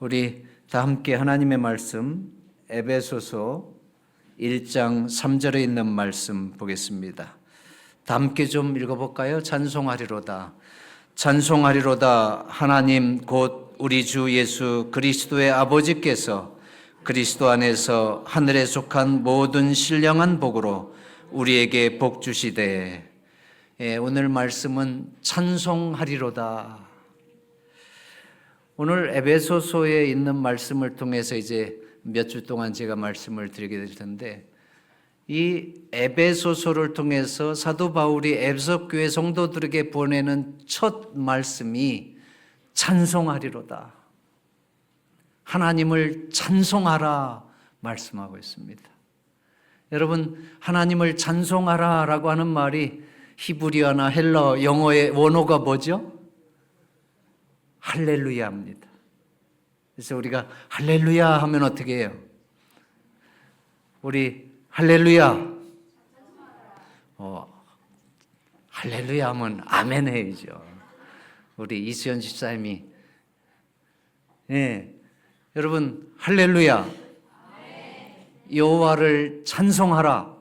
우리 다 함께 하나님의 말씀 에베소서 1장 3절에 있는 말씀 보겠습니다. 다 함께 좀 읽어볼까요? 찬송하리로다. 찬송하리로다. 하나님 곧 우리 주 예수 그리스도의 아버지께서 그리스도 안에서 하늘에 속한 모든 신령한 복으로 우리에게 복 주시되. 오늘 말씀은 찬송하리로다. 오늘 에베소서에 있는 말씀을 통해서 이제 몇 주 동안 제가 말씀을 드리게 될 텐데, 이 에베소서를 통해서 사도 바울이 에베소 교회 성도들에게 보내는 첫 말씀이 찬송하리로다. 하나님을 찬송하라 말씀하고 있습니다. 여러분, 하나님을 찬송하라라고 하는 말이 히브리어나 헬러, 영어의 원어가 뭐죠? 할렐루야입니다. 그래서 우리가 할렐루야 하면 어떻게 해요? 우리 할렐루야. 할렐루야 하면 아멘 해야죠. 우리 이수연 집사님이. 여러분, 할렐루야. 여호와를 찬송하라.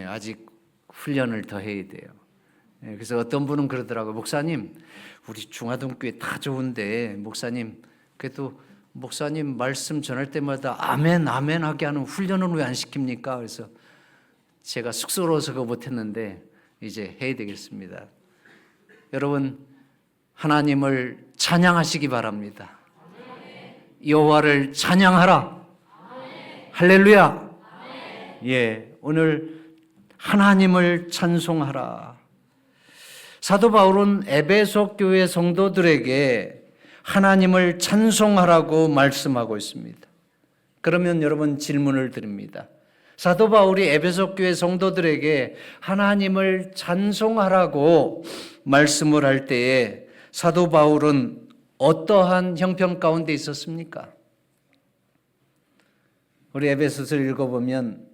아직 훈련을 더 해야 돼요. 그래서 어떤 분은 그러더라고요. 목사님, 우리 중화동교회 다 좋은데 목사님, 그래도 목사님 말씀 전할 때마다 아멘 아멘 하게 하는 훈련은 왜 안 시킵니까? 그래서 제가 쑥스러워서 그거 못했는데 이제 해야 되겠습니다. 여러분, 하나님을 찬양하시기 바랍니다. 여호와를 찬양하라. 할렐루야. 오늘 하나님을 찬송하라. 사도 바울은 에베소 교회 성도들에게 하나님을 찬송하라고 말씀하고 있습니다. 그러면 여러분, 질문을 드립니다. 사도 바울이 에베소 교회 성도들에게 하나님을 찬송하라고 말씀을 할 때에 사도 바울은 어떠한 형편 가운데 있었습니까? 우리 에베소서를 읽어보면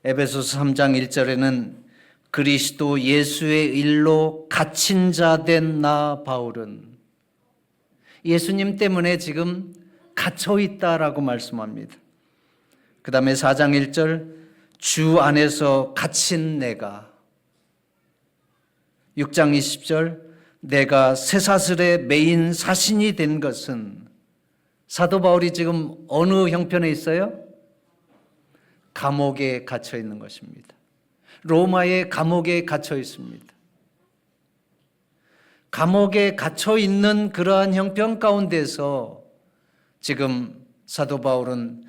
에베소서 3장 1절에는 그리스도 예수의 일로 갇힌 자 된 나 바울은, 예수님 때문에 지금 갇혀 있다라고 말씀합니다. 그 다음에 4장 1절, 주 안에서 갇힌 내가. 6장 20절, 내가 쇠사슬에 매인 사신이 된 것은. 사도 바울이 지금 어느 형편에 있어요? 감옥에 갇혀 있는 것입니다. 로마의 감옥에 갇혀 있습니다. 감옥에 갇혀 있는 그러한 형편 가운데서 지금 사도 바울은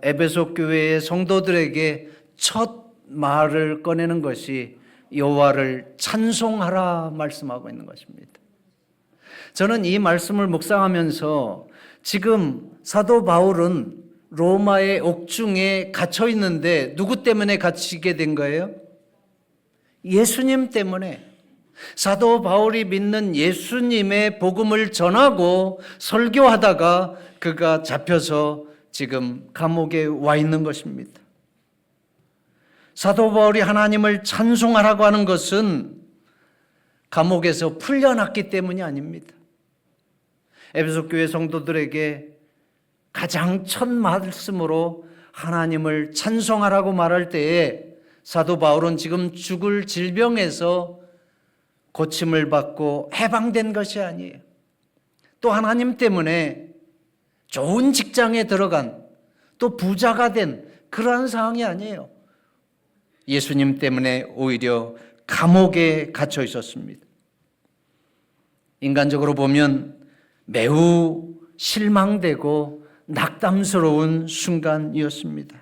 에베소 교회의 성도들에게 첫 말을 꺼내는 것이 여호와를 찬송하라 말씀하고 있는 것입니다. 저는 이 말씀을 묵상하면서 지금 사도 바울은 로마의 옥중에 갇혀 있는데 누구 때문에 갇히게 된 거예요? 예수님 때문에. 사도 바울이 믿는 예수님의 복음을 전하고 설교하다가 그가 잡혀서 지금 감옥에 와 있는 것입니다. 사도 바울이 하나님을 찬송하라고 하는 것은 감옥에서 풀려났기 때문이 아닙니다. 에베소 교회 성도들에게 가장 첫 말씀으로 하나님을 찬송하라고 말할 때에 사도 바울은 지금 죽을 질병에서 고침을 받고 해방된 것이 아니에요. 또 하나님 때문에 좋은 직장에 들어간, 또 부자가 된 그러한 상황이 아니에요. 예수님 때문에 오히려 감옥에 갇혀 있었습니다. 인간적으로 보면 매우 실망되고 낙담스러운 순간이었습니다.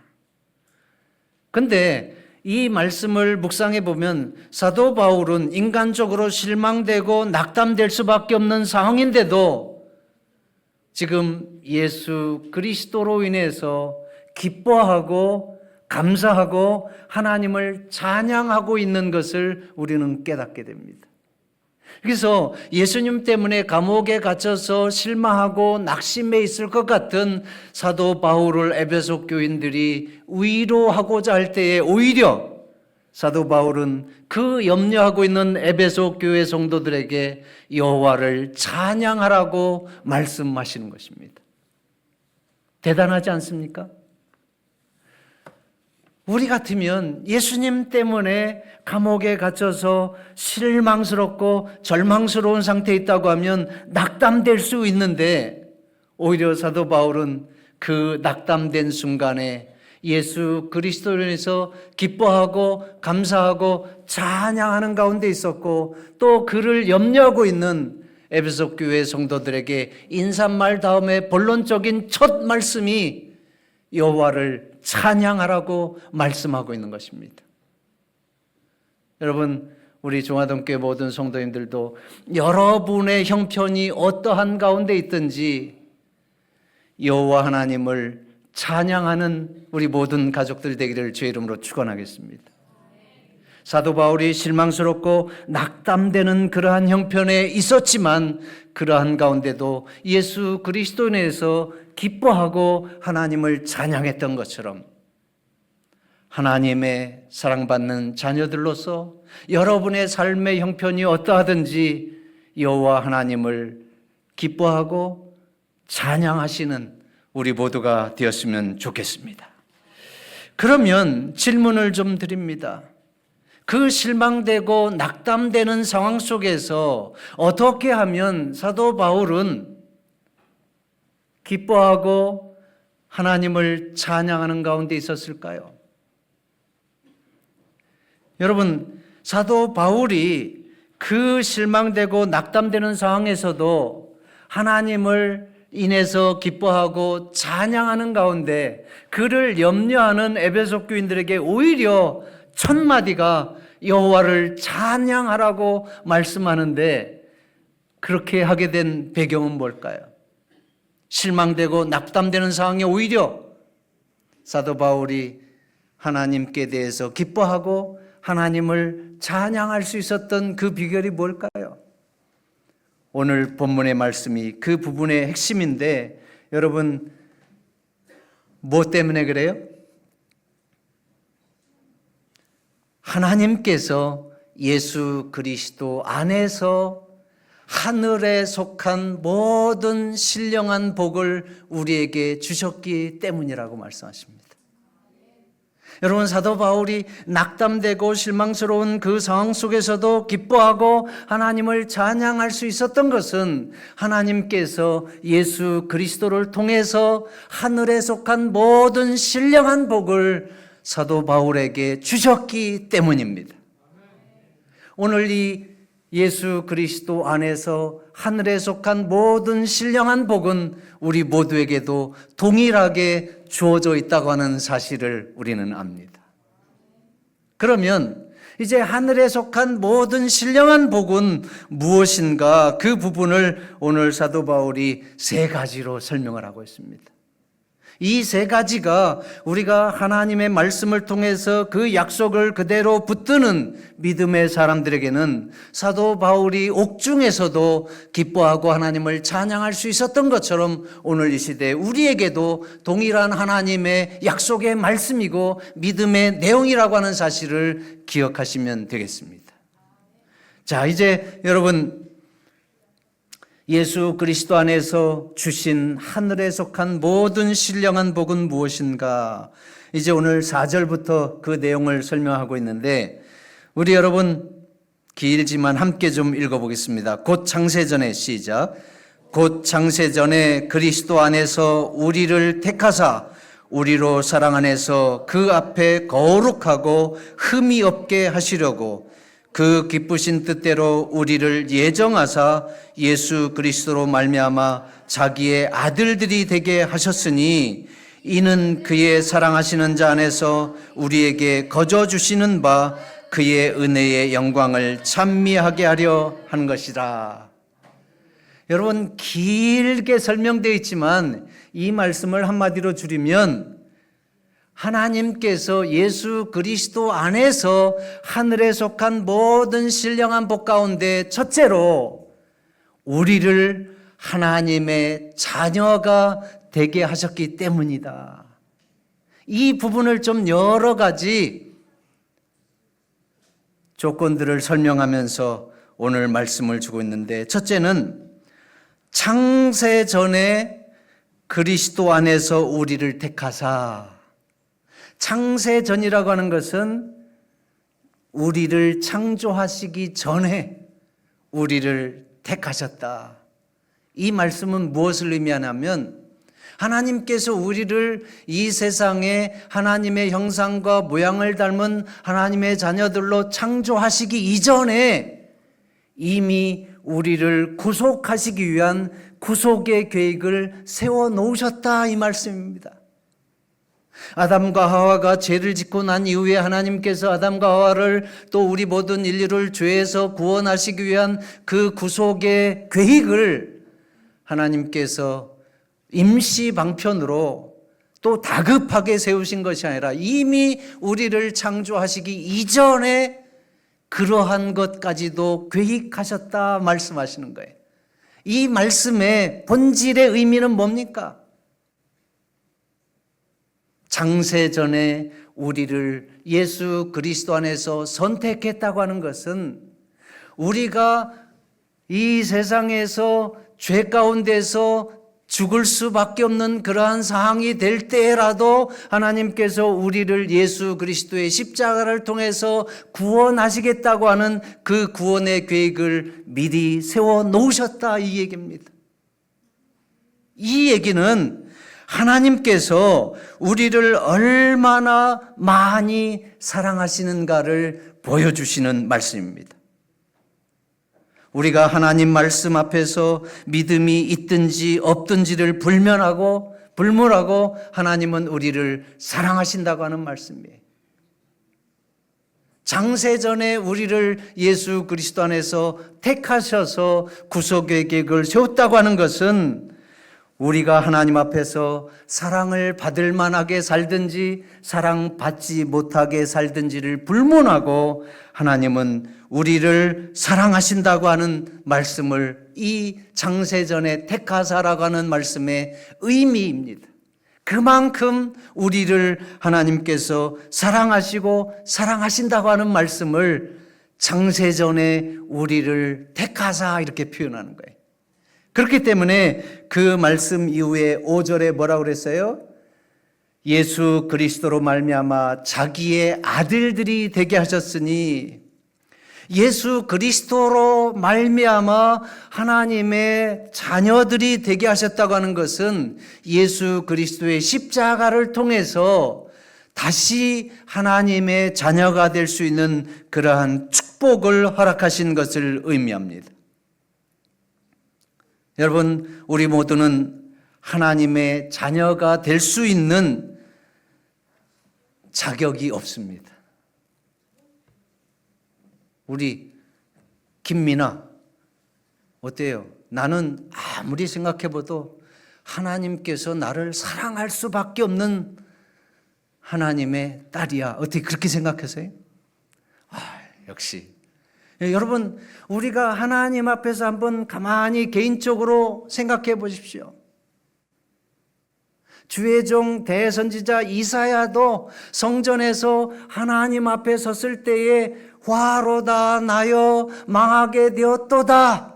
그런데 이 말씀을 묵상해 보면 사도 바울은 인간적으로 실망되고 낙담될 수밖에 없는 상황인데도 지금 예수 그리스도로 인해서 기뻐하고 감사하고 하나님을 찬양하고 있는 것을 우리는 깨닫게 됩니다. 그래서 예수님 때문에 감옥에 갇혀서 실망하고 낙심해 있을 것 같은 사도 바울을 에베소 교인들이 위로하고자 할 때에 오히려 사도 바울은 그 염려하고 있는 에베소 교회 성도들에게 여호와를 찬양하라고 말씀하시는 것입니다. 대단하지 않습니까? 우리 같으면 예수님 때문에 감옥에 갇혀서 실망스럽고 절망스러운 상태에 있다고 하면 낙담될 수 있는데, 오히려 사도 바울은 그 낙담된 순간에 예수 그리스도로 인해서 기뻐하고 감사하고 찬양하는 가운데 있었고, 또 그를 염려하고 있는 에베소 교회 성도들에게 인사말 다음에 본론적인 첫 말씀이 여호와를 찬양하라고 말씀하고 있는 것입니다. 여러분, 우리 중화동교회 모든 성도님들도 여러분의 형편이 어떠한 가운데 있든지 여호와 하나님을 찬양하는 우리 모든 가족들 되기를 주의 이름으로 축원하겠습니다. 사도 바울이 실망스럽고 낙담되는 그러한 형편에 있었지만 그러한 가운데도 예수 그리스도 내에서 기뻐하고 하나님을 찬양했던 것처럼, 하나님의 사랑받는 자녀들로서 여러분의 삶의 형편이 어떠하든지 여호와 하나님을 기뻐하고 찬양하시는 우리 모두가 되었으면 좋겠습니다. 그러면 질문을 좀 드립니다. 그 실망되고 낙담되는 상황 속에서 어떻게 하면 사도 바울은 기뻐하고 하나님을 찬양하는 가운데 있었을까요? 여러분, 사도 바울이 그 실망되고 낙담되는 상황에서도 하나님을 인해서 기뻐하고 찬양하는 가운데 그를 염려하는 에베소 교인들에게 오히려 첫 마디가 여호와를 찬양하라고 말씀하는데, 그렇게 하게 된 배경은 뭘까요? 실망되고 낙담되는 상황에 오히려 사도 바울이 하나님께 대해서 기뻐하고 하나님을 찬양할 수 있었던 그 비결이 뭘까요? 오늘 본문의 말씀이 그 부분의 핵심인데, 여러분, 뭐 때문에 그래요? 하나님께서 예수 그리스도 안에서 하늘에 속한 모든 신령한 복을 우리에게 주셨기 때문이라고 말씀하십니다. 여러분, 사도 바울이 낙담되고 실망스러운 그 상황 속에서도 기뻐하고 하나님을 찬양할 수 있었던 것은 하나님께서 예수 그리스도를 통해서 하늘에 속한 모든 신령한 복을 사도 바울에게 주셨기 때문입니다. 오늘 이 예수 그리스도 안에서 하늘에 속한 모든 신령한 복은 우리 모두에게도 동일하게 주어져 있다고 하는 사실을 우리는 압니다. 그러면 이제 하늘에 속한 모든 신령한 복은 무엇인가, 그 부분을 오늘 사도 바울이 세 가지로 설명을 하고 있습니다. 이 세 가지가 우리가 하나님의 말씀을 통해서 그 약속을 그대로 붙드는 믿음의 사람들에게는 사도 바울이 옥중에서도 기뻐하고 하나님을 찬양할 수 있었던 것처럼 오늘 이 시대에 우리에게도 동일한 하나님의 약속의 말씀이고 믿음의 내용이라고 하는 사실을 기억하시면 되겠습니다. 자, 이제 여러분, 예수 그리스도 안에서 주신 하늘에 속한 모든 신령한 복은 무엇인가? 이제 오늘 4절부터 그 내용을 설명하고 있는데, 우리 여러분 길지만 함께 좀 읽어보겠습니다. 곧 창세전에, 시작. 곧 창세전에 그리스도 안에서 우리를 택하사 우리로 사랑 안에서 그 앞에 거룩하고 흠이 없게 하시려고 그 기쁘신 뜻대로 우리를 예정하사 예수 그리스도로 말미암아 자기의 아들들이 되게 하셨으니, 이는 그의 사랑하시는 자 안에서 우리에게 거저 주시는 바 그의 은혜의 영광을 찬미하게 하려 한 것이라. 여러분, 길게 설명되어 있지만 이 말씀을 한마디로 줄이면, 하나님께서 예수 그리스도 안에서 하늘에 속한 모든 신령한 복 가운데 첫째로 우리를 하나님의 자녀가 되게 하셨기 때문이다. 이 부분을 좀 여러 가지 조건들을 설명하면서 오늘 말씀을 주고 있는데, 첫째는 창세 전에 그리스도 안에서 우리를 택하사. 창세 전이라고 하는 것은 우리를 창조하시기 전에 우리를 택하셨다. 이 말씀은 무엇을 의미하냐면, 하나님께서 우리를 이 세상에 하나님의 형상과 모양을 닮은 하나님의 자녀들로 창조하시기 이전에 이미 우리를 구속하시기 위한 구속의 계획을 세워놓으셨다, 이 말씀입니다. 아담과 하와가 죄를 짓고 난 이후에 하나님께서 아담과 하와를 또 우리 모든 인류를 죄에서 구원하시기 위한 그 구속의 계획을 하나님께서 임시 방편으로 또 다급하게 세우신 것이 아니라 이미 우리를 창조하시기 이전에 그러한 것까지도 계획하셨다 말씀하시는 거예요. 이 말씀의 본질의 의미는 뭡니까? 창세전에 우리를 예수 그리스도 안에서 선택했다고 하는 것은 우리가 이 세상에서 죄 가운데서 죽을 수밖에 없는 그러한 상황이 될 때라도 하나님께서 우리를 예수 그리스도의 십자가를 통해서 구원하시겠다고 하는 그 구원의 계획을 미리 세워 놓으셨다, 이 얘기입니다. 이 얘기는 하나님께서 우리를 얼마나 많이 사랑하시는가를 보여주시는 말씀입니다. 우리가 하나님 말씀 앞에서 믿음이 있든지 없든지를 불문하고 하나님은 우리를 사랑하신다고 하는 말씀이에요. 창세전에 우리를 예수 그리스도 안에서 택하셔서 구속의 계획을 세웠다고 하는 것은 우리가 하나님 앞에서 사랑을 받을 만하게 살든지 사랑받지 못하게 살든지를 불문하고 하나님은 우리를 사랑하신다고 하는 말씀을 이 창세전에 택하사라고 하는 말씀의 의미입니다. 그만큼 우리를 하나님께서 사랑하시고 사랑하신다고 하는 말씀을 창세전에 우리를 택하사 이렇게 표현하는 거예요. 그렇기 때문에 그 말씀 이후에 5절에 뭐라고 그랬어요? 예수 그리스도로 말미암아 자기의 아들들이 되게 하셨으니, 예수 그리스도로 말미암아 하나님의 자녀들이 되게 하셨다고 하는 것은 예수 그리스도의 십자가를 통해서 다시 하나님의 자녀가 될 수 있는 그러한 축복을 허락하신 것을 의미합니다. 여러분, 우리 모두는 하나님의 자녀가 될 수 있는 자격이 없습니다. 우리 김민아 어때요? 나는 아무리 생각해봐도 하나님께서 나를 사랑할 수밖에 없는 하나님의 딸이야. 어떻게 그렇게 생각하세요? 역시. 여러분, 우리가 하나님 앞에서 한번 가만히 개인적으로 생각해 보십시오. 주의 종 대선지자 이사야도 성전에서 하나님 앞에 섰을 때에 화로다 나여 망하게 되었도다.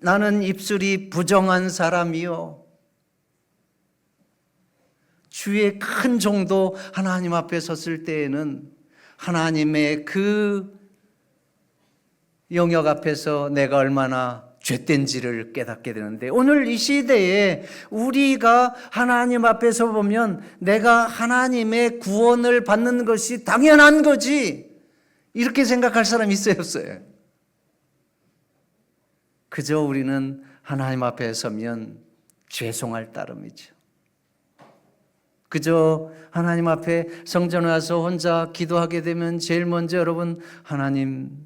나는 입술이 부정한 사람이요. 주의 큰 종도 하나님 앞에 섰을 때에는 하나님의 그 영역 앞에서 내가 얼마나 죄된지를 깨닫게 되는데, 오늘 이 시대에 우리가 하나님 앞에서 보면 내가 하나님의 구원을 받는 것이 당연한 거지 이렇게 생각할 사람이 있어요, 없어요? 그저 우리는 하나님 앞에 서면 죄송할 따름이죠. 그저 하나님 앞에 성전에 와서 혼자 기도하게 되면 제일 먼저 여러분, 하나님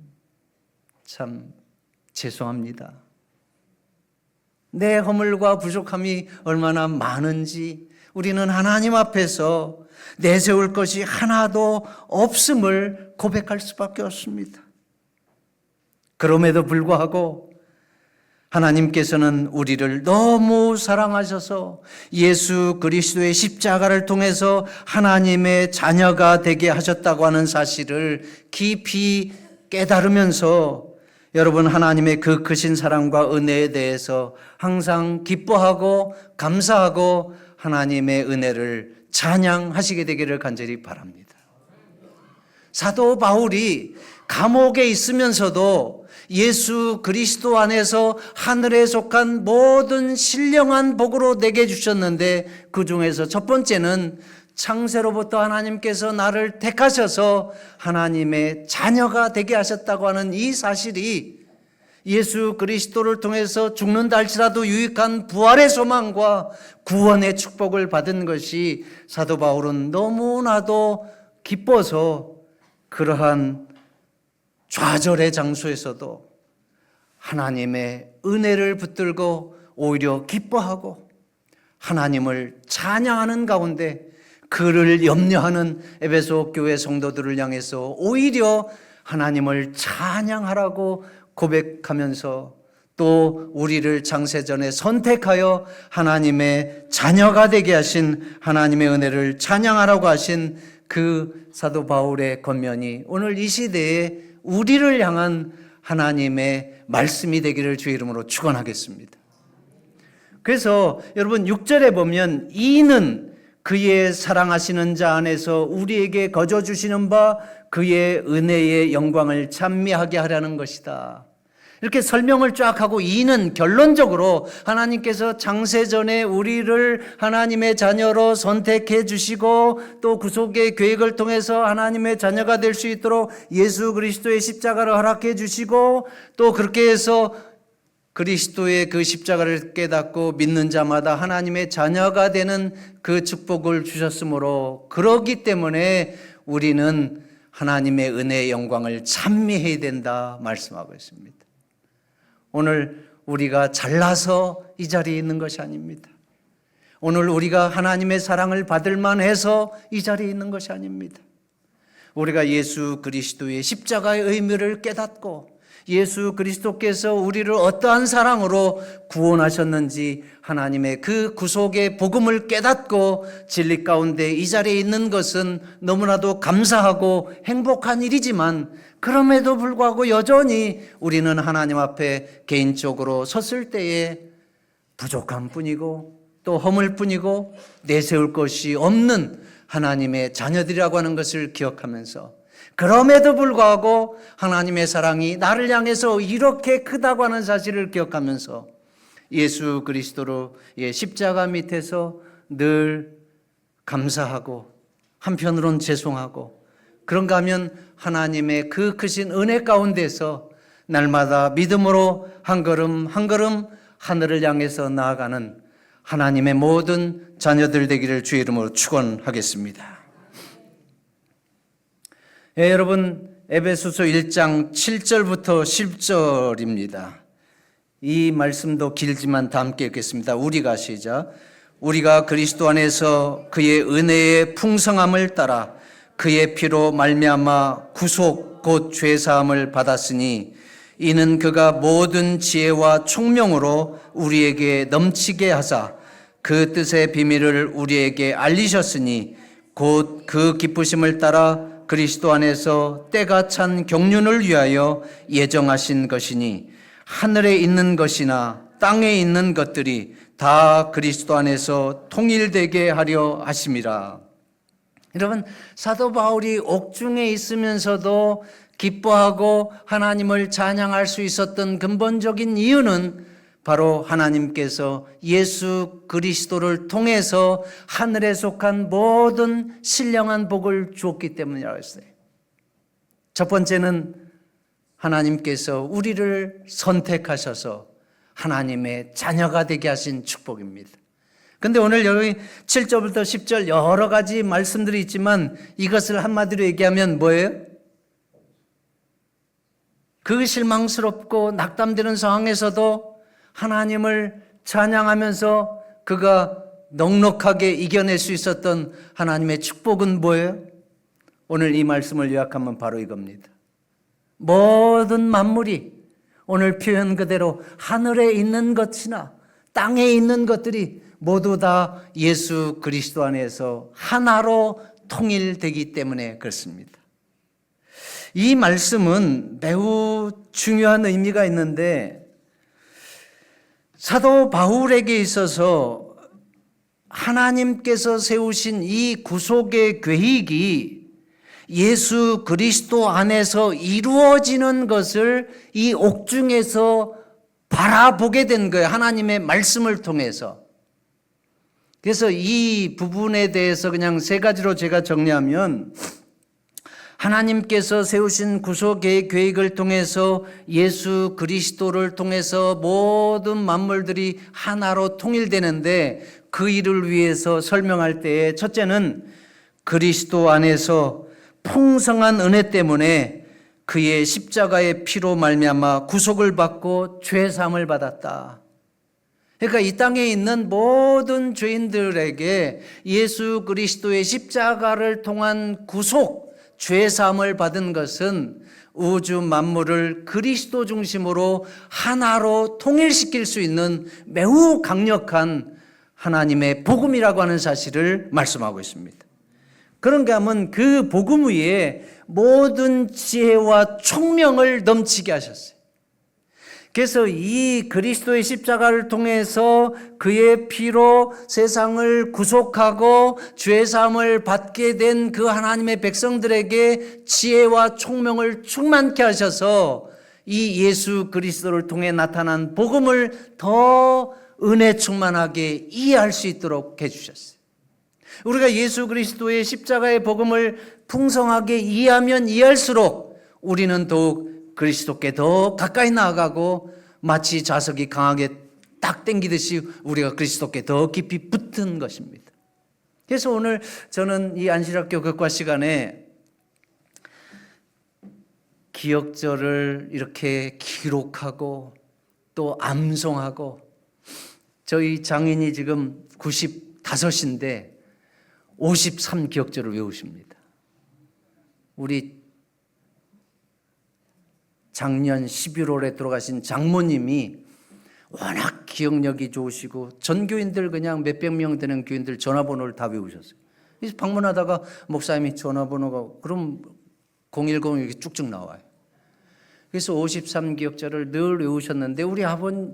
참 죄송합니다. 내 허물과 부족함이 얼마나 많은지 우리는 하나님 앞에서 내세울 것이 하나도 없음을 고백할 수밖에 없습니다. 그럼에도 불구하고 하나님께서는 우리를 너무 사랑하셔서 예수 그리스도의 십자가를 통해서 하나님의 자녀가 되게 하셨다고 하는 사실을 깊이 깨달으면서 여러분 하나님의 그 크신 사랑과 은혜에 대해서 항상 기뻐하고 감사하고 하나님의 은혜를 찬양하시게 되기를 간절히 바랍니다. 사도 바울이 감옥에 있으면서도 예수 그리스도 안에서 하늘에 속한 모든 신령한 복으로 내게 주셨는데 그 중에서 첫 번째는 창세로부터 하나님께서 나를 택하셔서 하나님의 자녀가 되게 하셨다고 하는 이 사실이 예수 그리스도를 통해서 죽는다 할지라도 유익한 부활의 소망과 구원의 축복을 받은 것이 사도 바울은 너무나도 기뻐서 그러한 좌절의 장소에서도 하나님의 은혜를 붙들고 오히려 기뻐하고 하나님을 찬양하는 가운데 그를 염려하는 에베소 교회 성도들을 향해서 오히려 하나님을 찬양하라고 고백하면서 또 우리를 창세전에 선택하여 하나님의 자녀가 되게 하신 하나님의 은혜를 찬양하라고 하신 그 사도 바울의 권면이 오늘 이 시대에 우리를 향한 하나님의 말씀이 되기를 주의 이름으로 축원하겠습니다. 그래서 여러분 6절에 보면 이는 그의 사랑하시는 자 안에서 우리에게 거저 주시는 바 그의 은혜의 영광을 찬미하게 하려는 것이다. 이렇게 설명을 쫙 하고 이는 결론적으로 하나님께서 창세전에 우리를 하나님의 자녀로 선택해 주시고 또 구속의 계획을 통해서 하나님의 자녀가 될 수 있도록 예수 그리스도의 십자가를 허락해 주시고 또 그렇게 해서 그리스도의 그 십자가를 깨닫고 믿는 자마다 하나님의 자녀가 되는 그 축복을 주셨으므로 그러기 때문에 우리는 하나님의 은혜의 영광을 찬미해야 된다 말씀하고 있습니다. 오늘 우리가 잘나서 이 자리에 있는 것이 아닙니다. 오늘 우리가 하나님의 사랑을 받을 만해서 이 자리에 있는 것이 아닙니다. 우리가 예수 그리스도의 십자가의 의미를 깨닫고 예수 그리스도께서 우리를 어떠한 사랑으로 구원하셨는지 하나님의 그 구속의 복음을 깨닫고 진리 가운데 이 자리에 있는 것은 너무나도 감사하고 행복한 일이지만 그럼에도 불구하고 여전히 우리는 하나님 앞에 개인적으로 섰을 때에 부족한 뿐이고 또 허물 뿐이고 내세울 것이 없는 하나님의 자녀들이라고 하는 것을 기억하면서 그럼에도 불구하고 하나님의 사랑이 나를 향해서 이렇게 크다고 하는 사실을 기억하면서 예수 그리스도로의 십자가 밑에서 늘 감사하고 한편으론 죄송하고 그런가 하면 하나님의 그 크신 은혜 가운데서 날마다 믿음으로 한 걸음 한 걸음 하늘을 향해서 나아가는 하나님의 모든 자녀들 되기를 주의 이름으로 축원하겠습니다. 여러분 에베소서 1장 7절부터 10절입니다. 이 말씀도 길지만 다 함께 읽겠습니다. 우리가 시작. 우리가 그리스도 안에서 그의 은혜의 풍성함을 따라 그의 피로 말미암아 구속 곧 죄사함을 받았으니 이는 그가 모든 지혜와 총명으로 우리에게 넘치게 하사 그 뜻의 비밀을 우리에게 알리셨으니 곧 그 기쁘심을 따라 그리스도 안에서 때가 찬 경륜을 위하여 예정하신 것이니 하늘에 있는 것이나 땅에 있는 것들이 다 그리스도 안에서 통일되게 하려 하심이라. 여러분 사도 바울이 옥중에 있으면서도 기뻐하고 하나님을 찬양할 수 있었던 근본적인 이유는 바로 하나님께서 예수 그리스도를 통해서 하늘에 속한 모든 신령한 복을 주었기 때문이라고 했어요. 첫 번째는 하나님께서 우리를 선택하셔서 하나님의 자녀가 되게 하신 축복입니다. 근데 오늘 여기 7절부터 10절 여러 가지 말씀들이 있지만 이것을 한마디로 얘기하면 뭐예요? 그 실망스럽고 낙담되는 상황에서도 하나님을 찬양하면서 그가 넉넉하게 이겨낼 수 있었던 하나님의 축복은 뭐예요? 오늘 이 말씀을 요약하면 바로 이겁니다. 모든 만물이 오늘 표현 그대로 하늘에 있는 것이나 땅에 있는 것들이 모두 다 예수 그리스도 안에서 하나로 통일되기 때문에 그렇습니다. 이 말씀은 매우 중요한 의미가 있는데 사도 바울에게 있어서 하나님께서 세우신 이 구속의 계획이 예수 그리스도 안에서 이루어지는 것을 이 옥중에서 바라보게 된 거예요. 하나님의 말씀을 통해서. 그래서 이 부분에 대해서 그냥 세 가지로 제가 정리하면, 하나님께서 세우신 구속의 계획을 통해서 예수 그리스도를 통해서 모든 만물들이 하나로 통일되는데, 그 일을 위해서 설명할 때에 첫째는 그리스도 안에서 풍성한 은혜 때문에 그의 십자가의 피로 말미암아 구속을 받고 죄 사함을 받았다. 그러니까 이 땅에 있는 모든 죄인들에게 예수 그리스도의 십자가를 통한 구속, 죄 사함을 받은 것은 우주 만물을 그리스도 중심으로 하나로 통일시킬 수 있는 매우 강력한 하나님의 복음이라고 하는 사실을 말씀하고 있습니다. 그런가 하면 그 복음 위에 모든 지혜와 총명을 넘치게 하셨어요. 그래서 이 그리스도의 십자가를 통해서 그의 피로 세상을 구속하고 죄 사함을 받게 된 그 하나님의 백성들에게 지혜와 총명을 충만케 하셔서 이 예수 그리스도를 통해 나타난 복음을 더 은혜 충만하게 이해할 수 있도록 해주셨어요. 우리가 예수 그리스도의 십자가의 복음을 풍성하게 이해하면 이해할수록 우리는 더욱 그리스도께 더 가까이 나아가고, 마치 자석이 강하게 딱 당기듯이 우리가 그리스도께 더 깊이 붙은 것입니다. 그래서 오늘 저는 이 안식학교 교과 시간에 기억절을 이렇게 기록하고 또 암송하고, 저희 장인이 지금 95인데 53기억절을 외우십니다. 우리 작년 11월에 돌아가신 장모님이 워낙 기억력이 좋으시고 전교인들 그냥 몇백 명 되는 교인들 전화번호를 다 외우셨어요. 그래서 방문하다가 목사님이 전화번호가 그럼 010 이렇게 쭉쭉 나와요. 그래서 53기억절을 늘 외우셨는데, 우리 아버님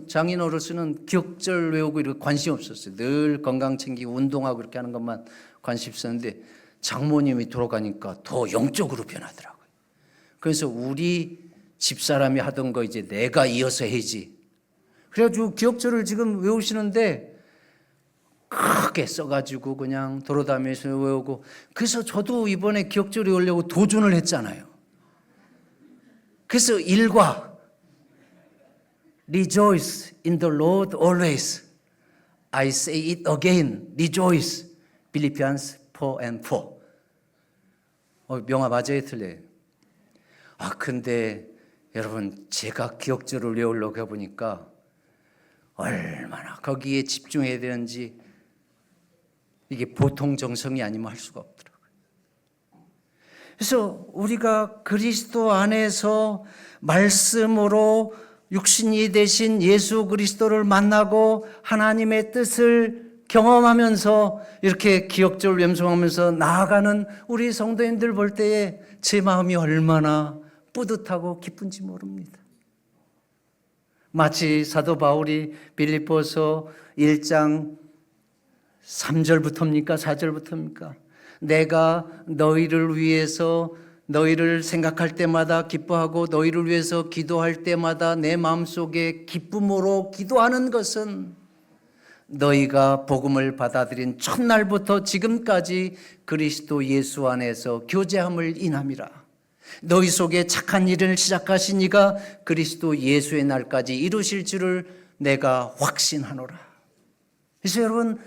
장인 어르신은 기억절 외우고 이렇게 관심 없었어요. 늘 건강 챙기고 운동하고 그렇게 하는 것만 관심 있었는데, 장모님이 돌아가니까 더 영적으로 변하더라고요. 그래서 우리 집사람이 하던 거 이제 내가 이어서 해야지. 그래가지고 기억절을 지금 외우시는데 크게 써가지고 그냥 돌아다니면서 외우고, 그래서 저도 이번에 기억절 외우려고 도전을 했잖아요. 그래서 일과 Rejoice in the Lord always. I say it again. Rejoice. Philippians 4:4. 명화 맞아요, 틀려요? 근데 여러분, 제가 기억절을 외우려고 해보니까 얼마나 거기에 집중해야 되는지, 이게 보통 정성이 아니면 할 수가 없더라고요. 그래서 우리가 그리스도 안에서 말씀으로 육신이 되신 예수 그리스도를 만나고 하나님의 뜻을 경험하면서 이렇게 기억절 염송하면서 나아가는 우리 성도님들 볼 때에 제 마음이 얼마나 뿌듯하고 기쁜지 모릅니다. 마치 사도 바울이 빌립보서 1장 3절부터입니까? 4절부터입니까? 내가 너희를 위해서, 너희를 생각할 때마다 기뻐하고 너희를 위해서 기도할 때마다 내 마음속에 기쁨으로 기도하는 것은 너희가 복음을 받아들인 첫날부터 지금까지 그리스도 예수 안에서 교제함을 인함이라. 너희 속에 착한 일을 시작하신 이가 그리스도 예수의 날까지 이루실 줄을 내가 확신하노라. 그래서 여러분,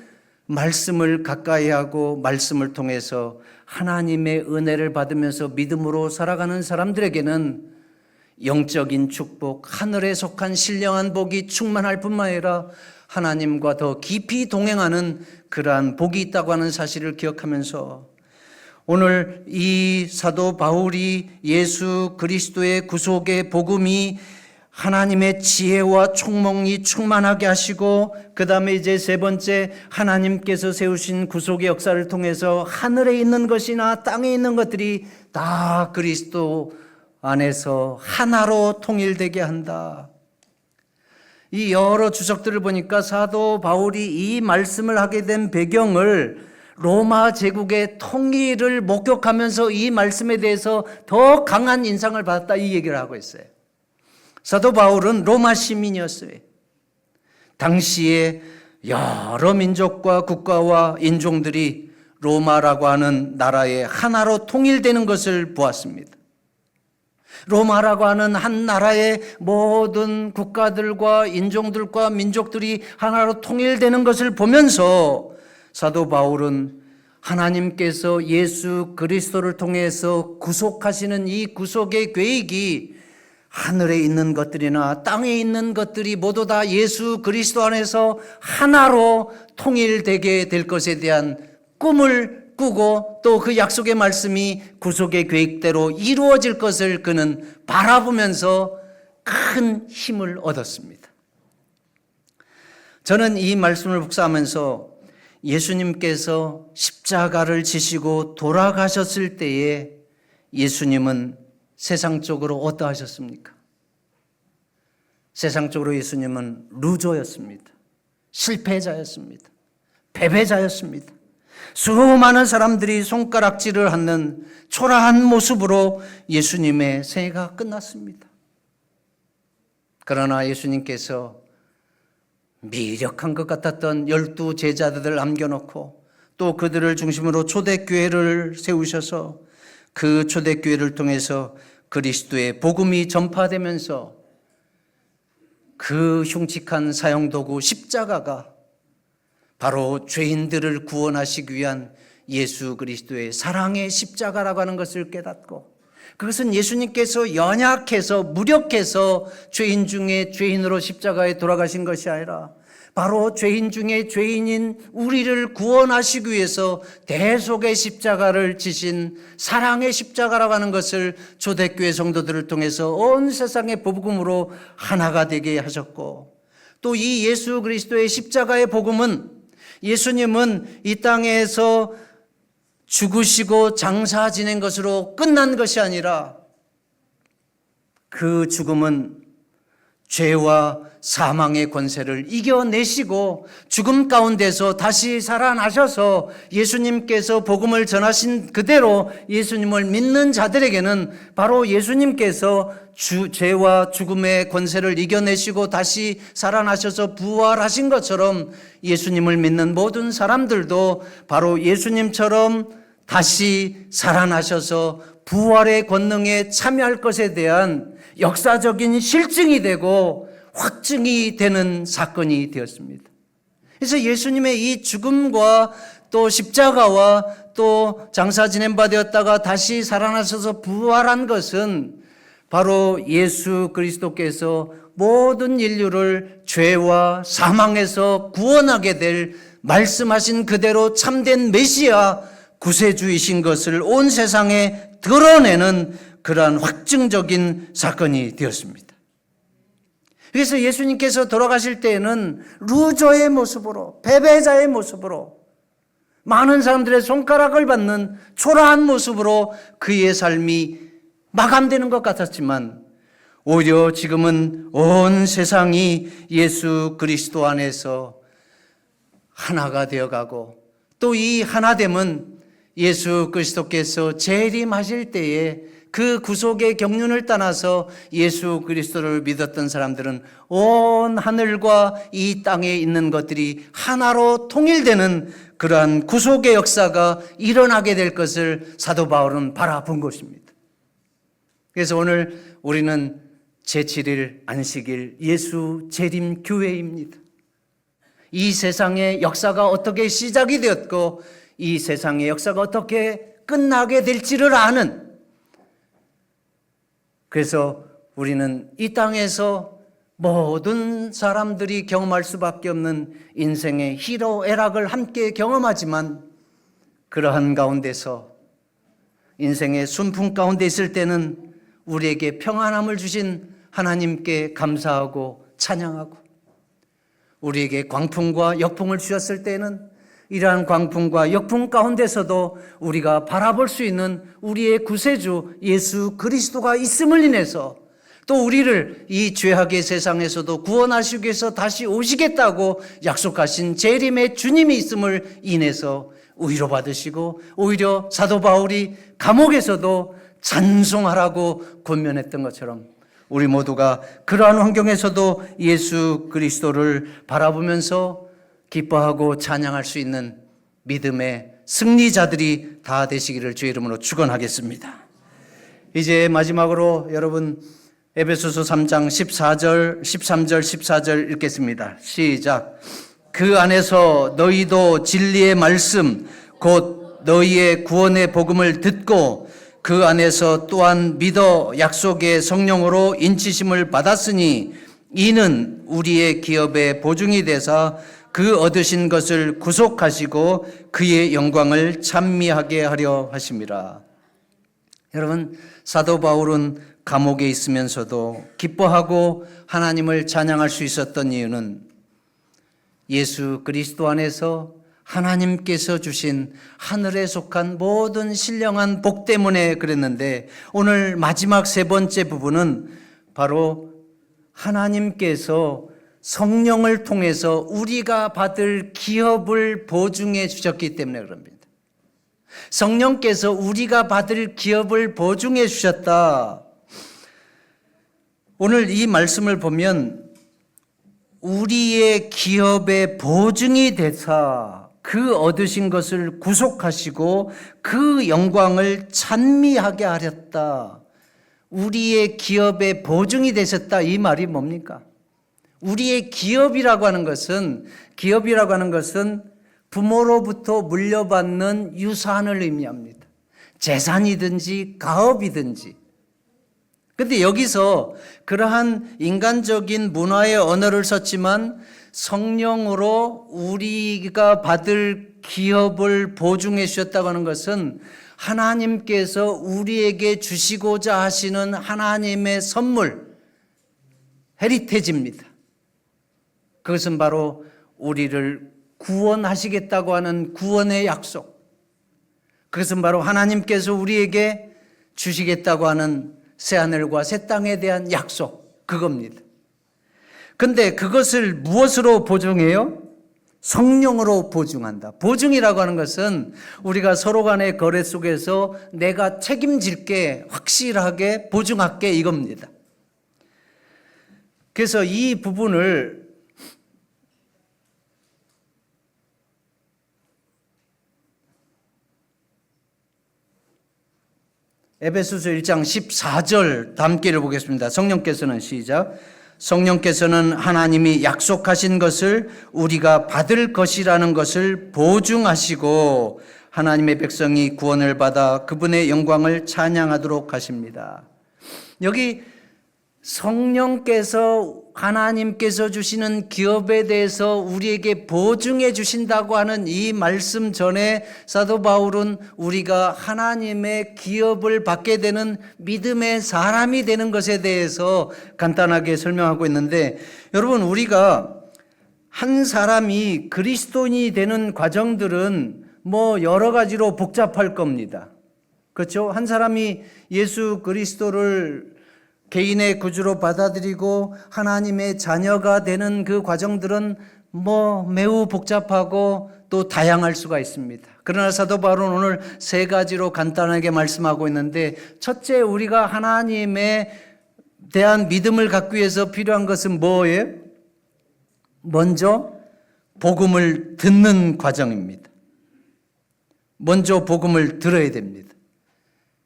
말씀을 가까이 하고 말씀을 통해서 하나님의 은혜를 받으면서 믿음으로 살아가는 사람들에게는 영적인 축복, 하늘에 속한 신령한 복이 충만할 뿐만 아니라 하나님과 더 깊이 동행하는 그러한 복이 있다고 하는 사실을 기억하면서, 오늘 이 사도 바울이 예수 그리스도의 구속의 복음이 하나님의 지혜와 총몽이 충만하게 하시고, 그 다음에 이제 세 번째, 하나님께서 세우신 구속의 역사를 통해서 하늘에 있는 것이나 땅에 있는 것들이 다 그리스도 안에서 하나로 통일되게 한다. 이 여러 주석들을 보니까 사도 바울이 이 말씀을 하게 된 배경을 로마 제국의 통일을 목격하면서 이 말씀에 대해서 더 강한 인상을 받았다, 이 얘기를 하고 있어요. 사도 바울은 로마 시민이었어요. 당시에 여러 민족과 국가와 인종들이 로마라고 하는 나라에 하나로 통일되는 것을 보았습니다. 로마라고 하는 한 나라의 모든 국가들과 인종들과 민족들이 하나로 통일되는 것을 보면서 사도 바울은 하나님께서 예수 그리스도를 통해서 구속하시는 이 구속의 계획이 하늘에 있는 것들이나 땅에 있는 것들이 모두 다 예수 그리스도 안에서 하나로 통일되게 될 것에 대한 꿈을 꾸고, 또 그 약속의 말씀이 구속의 계획대로 이루어질 것을 그는 바라보면서 큰 힘을 얻었습니다. 저는 이 말씀을 묵상하면서 예수님께서 십자가를 지시고 돌아가셨을 때에 예수님은 세상적으로 어떠하셨습니까? 세상적으로 예수님은 루저였습니다. 실패자였습니다. 패배자였습니다. 수많은 사람들이 손가락질을 하는 초라한 모습으로 예수님의 생애가 끝났습니다. 그러나 예수님께서 미력한 것 같았던 12 제자들을 남겨놓고 또 그들을 중심으로 초대교회를 세우셔서 그 초대교회를 통해서 그리스도의 복음이 전파되면서 그 흉측한 사형도구 십자가가 바로 죄인들을 구원하시기 위한 예수 그리스도의 사랑의 십자가라고 하는 것을 깨닫고, 그것은 예수님께서 연약해서 무력해서 죄인 중에 죄인으로 십자가에 돌아가신 것이 아니라 바로 죄인 중에 죄인인 우리를 구원하시기 위해서 대속의 십자가를 지신 사랑의 십자가라고 하는 것을 초대교회 성도들을 통해서 온 세상의 복음으로 하나가 되게 하셨고, 또 이 예수 그리스도의 십자가의 복음은 예수님은 이 땅에서 죽으시고 장사 지낸 것으로 끝난 것이 아니라 그 죽음은 죄와 사망의 권세를 이겨내시고 죽음 가운데서 다시 살아나셔서 예수님께서 복음을 전하신 그대로 예수님을 믿는 자들에게는 바로 예수님께서 죄와 죽음의 권세를 이겨내시고 다시 살아나셔서 부활하신 것처럼 예수님을 믿는 모든 사람들도 바로 예수님처럼 다시 살아나셔서 부활의 권능에 참여할 것에 대한 역사적인 실증이 되고 확증이 되는 사건이 되었습니다. 그래서 예수님의 이 죽음과 또 십자가와 또 장사 지낸 바 되었다가 다시 살아나셔서 부활한 것은 바로 예수 그리스도께서 모든 인류를 죄와 사망에서 구원하게 될 말씀하신 그대로 참된 메시아 구세주이신 것을 온 세상에 드러내는 그러한 확증적인 사건이 되었습니다. 그래서 예수님께서 돌아가실 때에는 루저의 모습으로, 패배자의 모습으로, 많은 사람들의 손가락을 받는 초라한 모습으로 그의 삶이 마감되는 것 같았지만, 오히려 지금은 온 세상이 예수 그리스도 안에서 하나가 되어가고, 또 이 하나됨은 예수 그리스도께서 재림하실 때에 그 구속의 경륜을 따라서 예수 그리스도를 믿었던 사람들은 온 하늘과 이 땅에 있는 것들이 하나로 통일되는 그러한 구속의 역사가 일어나게 될 것을 사도 바울은 바라본 것입니다. 그래서 오늘 우리는 제7일 안식일 예수 재림 교회입니다. 이 세상의 역사가 어떻게 시작이 되었고 이 세상의 역사가 어떻게 끝나게 될지를 아는, 그래서 우리는 이 땅에서 모든 사람들이 경험할 수밖에 없는 인생의 희로애락을 함께 경험하지만, 그러한 가운데서 인생의 순풍 가운데 있을 때는 우리에게 평안함을 주신 하나님께 감사하고 찬양하고, 우리에게 광풍과 역풍을 주셨을 때는 이러한 광풍과 역풍 가운데서도 우리가 바라볼 수 있는 우리의 구세주 예수 그리스도가 있음을 인해서, 또 우리를 이 죄악의 세상에서도 구원하시기 위해서 다시 오시겠다고 약속하신 재림의 주님이 있음을 인해서 위로받으시고, 오히려 사도 바울이 감옥에서도 찬송하라고 권면했던 것처럼 우리 모두가 그러한 환경에서도 예수 그리스도를 바라보면서 기뻐하고 찬양할 수 있는 믿음의 승리자들이 다 되시기를 주의 이름으로 축원하겠습니다. 이제 마지막으로 여러분 에베소서 3장 14절, 13절, 14절 읽겠습니다. 시작. 그 안에서 너희도 진리의 말씀 곧 너희의 구원의 복음을 듣고 그 안에서 또한 믿어 약속의 성령으로 인치심을 받았으니 이는 우리의 기업의 보증이 되사 그 얻으신 것을 구속하시고 그의 영광을 찬미하게 하려 하심이라. 여러분, 사도 바울은 감옥에 있으면서도 기뻐하고 하나님을 찬양할 수 있었던 이유는 예수 그리스도 안에서 하나님께서 주신 하늘에 속한 모든 신령한 복 때문에 그랬는데, 오늘 마지막 세 번째 부분은 바로 하나님께서 성령을 통해서 우리가 받을 기업을 보증해 주셨기 때문에 그럽니다. 성령께서 우리가 받을 기업을 보증해 주셨다. 오늘 이 말씀을 보면 우리의 기업의 보증이 되사 그 얻으신 것을 구속하시고 그 영광을 찬미하게 하렸다. 우리의 기업의 보증이 되셨다. 이 말이 뭡니까? 우리의 기업이라고 하는 것은 부모로부터 물려받는 유산을 의미합니다. 재산이든지 가업이든지. 그런데 여기서 그러한 인간적인 문화의 언어를 썼지만 성령으로 우리가 받을 기업을 보증해 주셨다고 하는 것은 하나님께서 우리에게 주시고자 하시는 하나님의 선물, 헤리테지입니다. 그것은 바로 우리를 구원하시겠다고 하는 구원의 약속, 그것은 바로 하나님께서 우리에게 주시겠다고 하는 새하늘과 새 땅에 대한 약속, 그겁니다. 근데 그것을 무엇으로 보증해요? 성령으로 보증한다. 보증이라고 하는 것은 우리가 서로 간의 거래 속에서 내가 책임질게, 확실하게 보증할게, 이겁니다. 그래서 이 부분을 에베소서 1장 14절 함께 읽어보겠습니다. 성령께서는 시작. 성령께서는 하나님이 약속하신 것을 우리가 받을 것이라는 것을 보증하시고 하나님의 백성이 구원을 받아 그분의 영광을 찬양하도록 하십니다. 여기 성령께서 하나님께서 주시는 기업에 대해서 우리에게 보증해 주신다고 하는 이 말씀 전에 사도 바울은 우리가 하나님의 기업을 받게 되는 믿음의 사람이 되는 것에 대해서 간단하게 설명하고 있는데, 여러분, 우리가 한 사람이 그리스도인이 되는 과정들은 여러 가지로 복잡할 겁니다. 그렇죠? 한 사람이 예수 그리스도를 개인의 구주로 받아들이고 하나님의 자녀가 되는 그 과정들은 매우 복잡하고 또 다양할 수가 있습니다. 그러나 사도 바울은 오늘 세 가지로 간단하게 말씀하고 있는데, 첫째, 우리가 하나님에 대한 믿음을 갖기 위해서 필요한 것은 뭐예요? 먼저 복음을 듣는 과정입니다. 먼저 복음을 들어야 됩니다.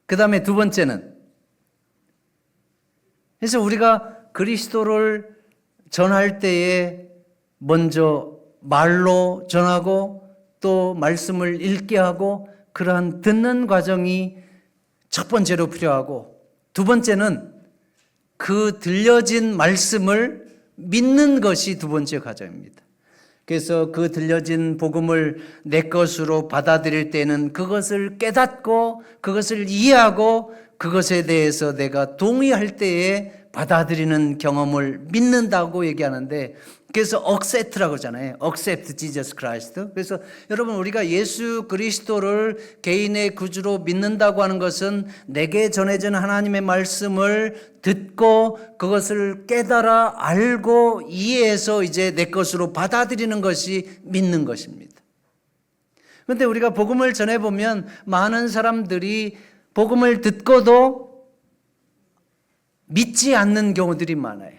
그 다음에 두 번째는, 그래서 우리가 그리스도를 전할 때에 먼저 말로 전하고 또 말씀을 읽게 하고, 그러한 듣는 과정이 첫 번째로 필요하고, 두 번째는 그 들려진 말씀을 믿는 것이 두 번째 과정입니다. 그래서 그 들려진 복음을 내 것으로 받아들일 때는 그것을 깨닫고 그것을 이해하고 그것에 대해서 내가 동의할 때에 받아들이는 경험을 믿는다고 얘기하는데, 그래서 accept라고 하잖아요. accept Jesus Christ. 그래서 여러분, 우리가 예수 그리스도를 개인의 구주로 믿는다고 하는 것은 내게 전해진 하나님의 말씀을 듣고 그것을 깨달아 알고 이해해서 이제 내 것으로 받아들이는 것이 믿는 것입니다. 그런데 우리가 복음을 전해보면 많은 사람들이 복음을 듣고도 믿지 않는 경우들이 많아요.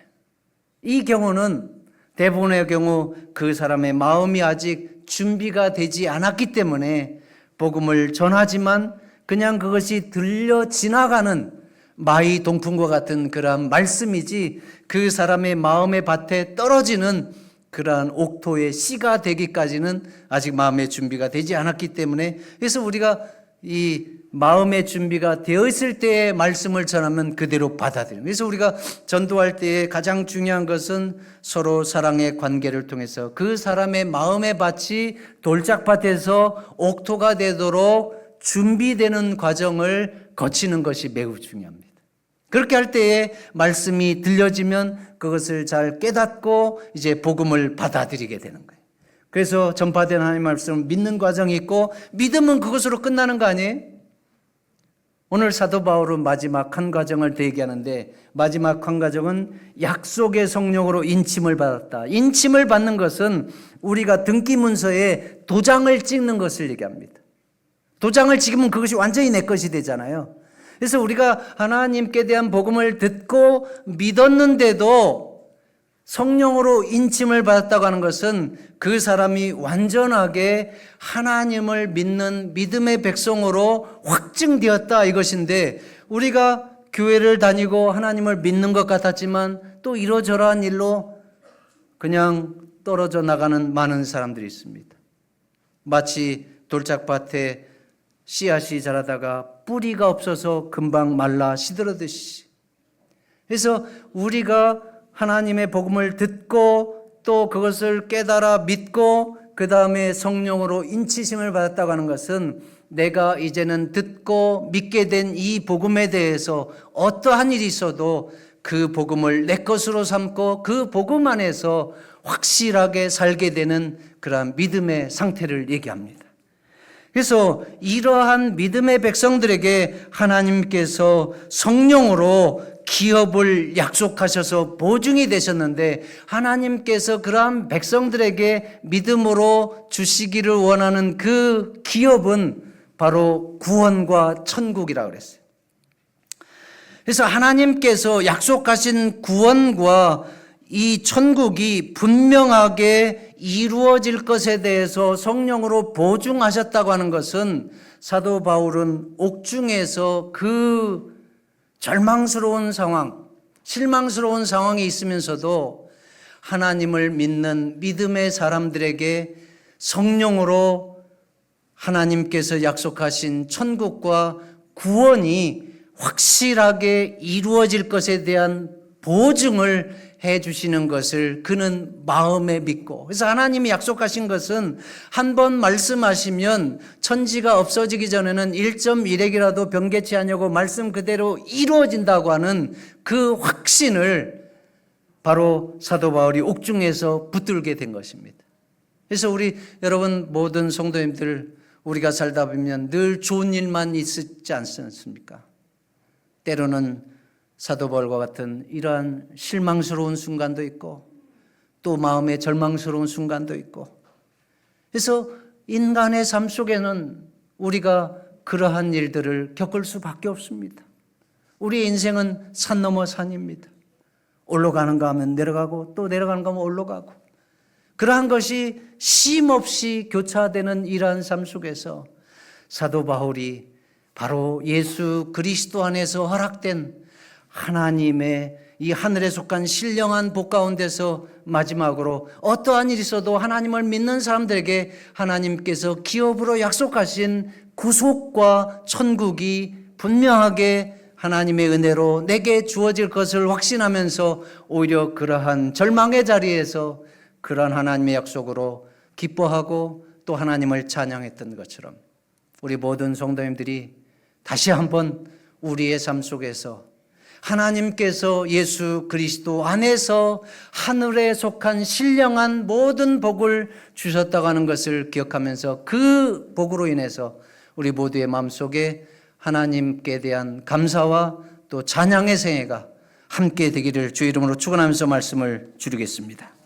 이 경우는 대부분의 경우 그 사람의 마음이 아직 준비가 되지 않았기 때문에 복음을 전하지만 그냥 그것이 들려 지나가는 마이 동풍과 같은 그러한 말씀이지 그 사람의 마음의 밭에 떨어지는 그러한 옥토의 씨가 되기까지는 아직 마음의 준비가 되지 않았기 때문에, 그래서 우리가 이 마음의 준비가 되어 있을 때의 말씀을 전하면 그대로 받아들여요. 그래서 우리가 전도할 때에 가장 중요한 것은 서로 사랑의 관계를 통해서 그 사람의 마음의 밭이 돌짝밭에서 옥토가 되도록 준비되는 과정을 거치는 것이 매우 중요합니다. 그렇게 할 때에 말씀이 들려지면 그것을 잘 깨닫고 이제 복음을 받아들이게 되는 거예요. 그래서 전파된 하나님의 말씀을 믿는 과정이 있고, 믿음은 그것으로 끝나는 거 아니에요? 오늘 사도 바울은 마지막 한 과정을 더 얘기하는데, 마지막 한 과정은 약속의 성령으로 인침을 받았다. 인침을 받는 것은 우리가 등기 문서에 도장을 찍는 것을 얘기합니다. 도장을 찍으면 그것이 완전히 내 것이 되잖아요. 그래서 우리가 하나님께 대한 복음을 듣고 믿었는데도 성령으로 인침을 받았다고 하는 것은 그 사람이 완전하게 하나님을 믿는 믿음의 백성으로 확증되었다, 이것인데, 우리가 교회를 다니고 하나님을 믿는 것 같았지만 또 이러저러한 일로 그냥 떨어져 나가는 많은 사람들이 있습니다. 마치 돌짝밭에 씨앗이 자라다가 뿌리가 없어서 금방 말라 시들어듯이. 그래서 우리가 하나님의 복음을 듣고 또 그것을 깨달아 믿고 그 다음에 성령으로 인치심을 받았다고 하는 것은 내가 이제는 듣고 믿게 된 이 복음에 대해서 어떠한 일이 있어도 그 복음을 내 것으로 삼고 그 복음 안에서 확실하게 살게 되는 그러한 믿음의 상태를 얘기합니다. 그래서 이러한 믿음의 백성들에게 하나님께서 성령으로 기업을 약속하셔서 보증이 되셨는데, 하나님께서 그러한 백성들에게 믿음으로 주시기를 원하는 그 기업은 바로 구원과 천국이라고 그랬어요. 그래서 하나님께서 약속하신 구원과 이 천국이 분명하게 이루어질 것에 대해서 성령으로 보증하셨다고 하는 것은, 사도 바울은 옥중에서 그 절망스러운 상황, 실망스러운 상황이 있으면서도 하나님을 믿는 믿음의 사람들에게 성령으로 하나님께서 약속하신 천국과 구원이 확실하게 이루어질 것에 대한 보증을 해 주시는 것을 그는 마음에 믿고, 그래서 하나님이 약속하신 것은 한 번 말씀하시면 천지가 없어지기 전에는 1.1핵이라도 변개치 않냐고 말씀 그대로 이루어진다고 하는 그 확신을 바로 사도 바울이 옥중에서 붙들게 된 것입니다. 그래서 우리 여러분 모든 성도님들, 우리가 살다 보면 늘 좋은 일만 있지 않습니까? 때로는 사도 바울과 같은 이러한 실망스러운 순간도 있고 또 마음의 절망스러운 순간도 있고, 그래서 인간의 삶 속에는 우리가 그러한 일들을 겪을 수밖에 없습니다. 우리의 인생은 산 넘어 산입니다. 올라가는가 하면 내려가고 또 내려가는가 하면 올라가고, 그러한 것이 쉼없이 교차되는 이러한 삶 속에서 사도 바울이 바로 예수 그리스도 안에서 허락된 하나님의 이 하늘에 속한 신령한 복 가운데서 마지막으로 어떠한 일이 있어도 하나님을 믿는 사람들에게 하나님께서 기업으로 약속하신 구속과 천국이 분명하게 하나님의 은혜로 내게 주어질 것을 확신하면서 오히려 그러한 절망의 자리에서 그러한 하나님의 약속으로 기뻐하고 또 하나님을 찬양했던 것처럼, 우리 모든 성도님들이 다시 한번 우리의 삶 속에서 하나님께서 예수 그리스도 안에서 하늘에 속한 신령한 모든 복을 주셨다고 하는 것을 기억하면서 그 복으로 인해서 우리 모두의 마음속에 하나님께 대한 감사와 또 찬양의 생애가 함께 되기를 주 이름으로 축원하면서 말씀을 줄이겠습니다.